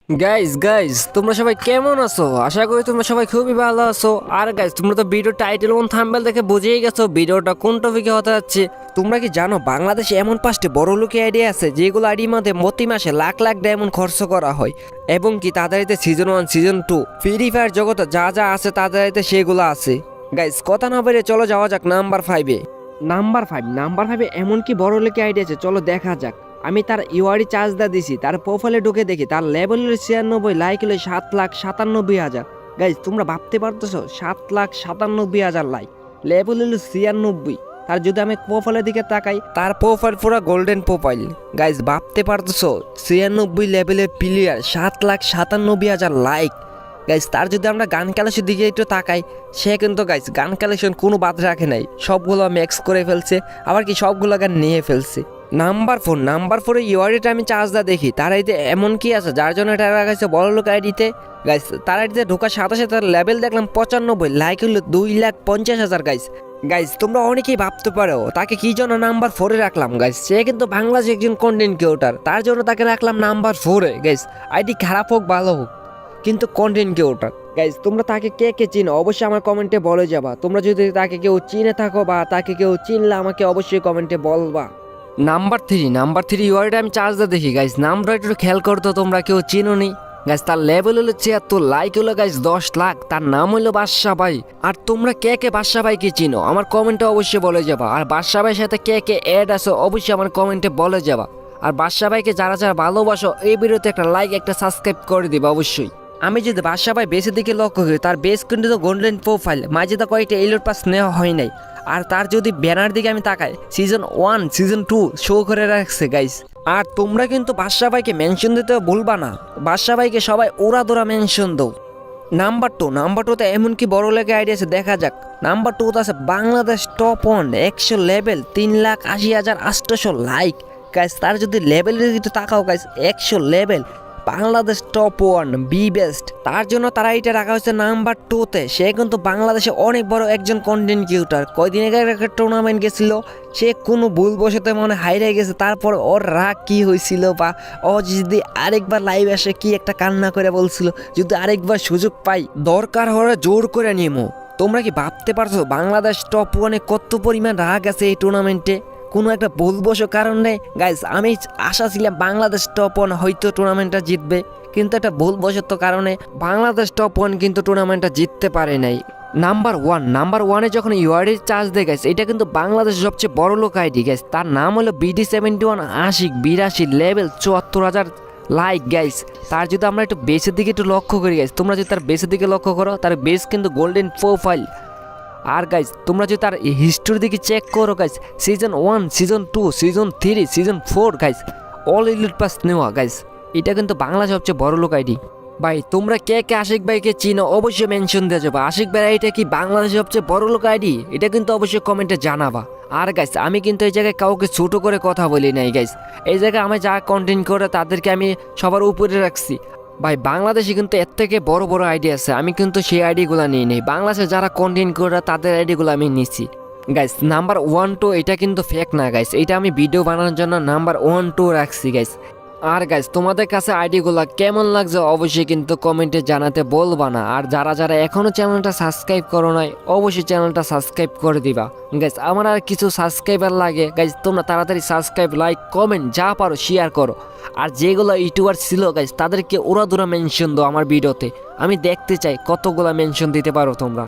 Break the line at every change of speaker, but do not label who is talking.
Guys guys তোমরা সবাই কেমন আছো? আশা করি তোমরা সবাই খুবই ভালো আছো। আর গাইস তোমরা তো ভিডিও টাইটেল এবং থাম্বনেল দেখে বুঝেই গেছো ভিডিওটা কোন টপিকে হতে যাচ্ছে। তোমরা কি জানো বাংলাদেশে এমন 5টি বড় লোকের আইডিয়া আছে যেগুলো আইডির মধ্যে প্রতি মাসে লাখ লাখ ডায়মন্ড খরচ করা হয়, এবং কি তাদের এতে সিজন 1 সিজন 2 ফ্রি ফায়ার জগতে যা যা আছে তাদের এতে সেগুলো আছে। গাইস কথা না বেরিয়ে চলো যাওয়া যাক নাম্বার 5-এ। নাম্বার ফাইভে এমন কি বড় লোকের আইডিয়া আছে, চলো দেখা যাক। আমি তার ইউআরই চার্জ দা দিছি, তার প্রোফাইলে ঢুকে দেখি তার লেভেল হলো 96, লাইক হলো 7,97,000। গাইজ তোমরা ভাবতে পারতেছো 7,97,000 লাইক, লেভেল হলো 96। তার যদি আমি প্রোফাইলের দিকে তাকাই, তার প্রোফাইল পুরো গোল্ডেন প্রোফাইল। গাইজ ভাবতে পারতেছো 96 লেভেলের প্লেয়ার, 7,97,000 লাইক। গাইজ তার যদি আমরা গান কালেকশন দিকে একটু তাকাই, সে কিন্তু গাইজ গান কালেকশন কোনো বাদ রাখে নাই, সবগুলো ম্যাক্স করে ফেলছে, আবার কি সবগুলো গান নিয়ে ফেলছে। নাম্বার ফোরে ইউআইডিটা আমি চার্জ দা দেখি, তার আইডিতে এমন কি আছে যার জন্য এটা রাখা হয়েছে বড় লোক আইডিতে। গাইস তার আইডিতে ঢোকার সাথে সাথে তার লেভেল দেখলাম 95, লাইক হলো 2,50,000। গাইস তোমরা অনেকেই ভাবতে পারো তাকে কি জন্য নাম্বার 4-এ রাখলাম। গাইস সে কিন্তু বাংলাদেশ একজন কন্টেন্ট ক্রিয়েটর, তার জন্য তাকে রাখলাম নাম্বার 4-এ। গাইস আইডি খারাপ হোক ভালো হোক কিন্তু কন্টেন্ট ক্রিয়েটর। গাইজ তোমরা তাকে কে কে চিনো অবশ্যই আমার কমেন্টে বলে যাবা। তোমরা যদি তাকে কেউ চিনে থাকো বা তাকে কেউ চিনলে আমাকে অবশ্যই কমেন্টে বলবা। নাম্বার থ্রি ইউআইডিটা আমি চার্জ দা দেখি। গাইজ নামটা একটু খেয়াল করতো, তোমরা কেউ চিনো নি। গাইজ তার লেভেল হলো 76, লাইক হলো গাইজ 10 লাখ। তার নাম হলো বাদশা ভাই। আর তোমরা কে কে বাদশা ভাইকে চিনো আমার কমেন্টে অবশ্যই বলে যাবা। আর বাদশা ভাইয়ের সাথে কে কে অ্যাড আছো অবশ্যই আমার কমেন্টে বলে যাবা। আর বাদশা ভাইকে যারা যারা ভালোবাসো এই ভিডিওতে একটা লাইক একটা সাবস্ক্রাইব করে দিবা অবশ্যই। আমি যদি বাদশা ভাই বেসের দিকে লক্ষ্য করি, তার বেস কিন্তু তো গোল্ডেন প্রোফাইল, মাঝে তো কয়েকটা এলোর পাস নেওয়া হয় নাই। আর তার যদি ব্যানার দিকে আমি তাকাই, সিজন 1 সিজন 2 শো করে রাখছে গাইস। আর তোমরা কিন্তু বাদশা ভাইকে মেনশন দিতে ভুলবা না, বাদশা ভাইকে সবাই ওরা দোরা মেনশন দাও। নাম্বার টুতে এমন কি বড় লেগে আইডিয়া আছে দেখা যাক। নাম্বার 2তে আছে Bangladesh top 1 100 level 3,80,800 like. Guys তার যদি লেভেলের দিকে তাকাও guys, 100 level Bangladesh top 1 be best, তার জন্য তারা এটা রাখা হয়েছে নাম্বার 2-তে। সে কিন্তু বাংলাদেশে অনেক বড় একজন কন্টেন্ট ক্রিয়েটর। কয়দিন আগে একটা টুর্নামেন্ট গেছিল, সে কোনো ভুলবশত মনে হাইরে গেছে, তারপর ওর রাগ কি হয়েছিল বা ও যদি আরেকবার লাইভ আসে কি একটা কান্না করে বলছিল যদি আরেকবার সুযোগ পাই দরকার হলে জোর করে নিমো। তোমরা কি ভাবতে পারছো বাংলাদেশ টপ 1-এ কত পরিমাণ রাগ আছে এই টুর্নামেন্টে? কোনো একটা ভুলবশ কারণে গাইজ আমি আশা ছিলাম বাংলাদেশ টপ 1 হয়তো টুর্নামেন্টটা জিতবে, কিন্তু একটা ভুলবশত কারণে বাংলাদেশ টপ 1 কিন্তু টুর্নামেন্টটা জিততে পারে নাই। নাম্বার ওয়ানে যখন ইউআরডি চার্জ দেয় গাইস, এটা কিন্তু বাংলাদেশের সবচেয়ে বড় লোক আইডি গাইস। তার নাম হলো BD71 Ashiq 82, level 74,000 like guys. তার যদি আমরা একটু বেসের দিকে একটু লক্ষ্য করি গাইস, তোমরা যদি তার বেসের দিকে লক্ষ্য করো, তার বেস কিন্তু গোল্ডেন প্রোফাইল। আর গাইজ তোমরা যদি তার হিস্টোরি দিকে চেক করো guys, season 1 season 2 season 3 season 4 guys all elite pass নেওয়া গাইজ। এটা কিন্তু বাংলাদেশের সবচেয়ে বড় লোক আইডি। ভাই তোমরা কে কে আশিক ভাইকে চিনো অবশ্যই মেনশন দিয়ে যাবো। আশিক ভাই এটা কি বাংলাদেশের সবচেয়ে বড় লোক আইডি এটা কিন্তু অবশ্যই কমেন্টে জানাবা। আর গাইজ আমি কিন্তু এই জায়গায় কাউকে ছোট করে কথা বলি নাই গাইজ, এই জায়গায় আমি যা কন্টেন্ট করে তাদেরকে আমি সবার উপরে রাখছি। ভাই বাংলাদেশে কিন্তু এর থেকে বড় বড় আইডি আছে, আমি কিন্তু সেই আইডিগুলো নিয়ে নেই। বাংলাদেশে যারা কন্টেন্ট করে তাদের আইডিগুলো আমি নিছি গাইস। নাম্বার 1 2 এটা কিন্তু ফেক না গাইস, এটা আমি ভিডিও বানানোর জন্য নাম্বার 1 2 রাখছি গাইস। আর গাইস তোমাদের কাছে আইডিগুলো কেমন লাগছে অবশ্যই কিন্তু কমেন্টে জানাতে বলবা না। আর যারা যারা এখনও চ্যানেলটা সাবস্ক্রাইব করো নাই অবশ্যই চ্যানেলটা সাবস্ক্রাইব করে দিবা গাইস। আমার আর কিছু সাবস্ক্রাইবার লাগে গাইস, তোমরা তাড়াতাড়ি সাবস্ক্রাইব লাইক কমেন্ট যা পারো শেয়ার করো। আর যেগুলো ইউটিউবার ছিল গাইস তাদেরকে ওরা মেনশন দাও আমার ভিডিওতে, আমি দেখতে চাই কতগুলো মেনশন দিতে পারো তোমরা।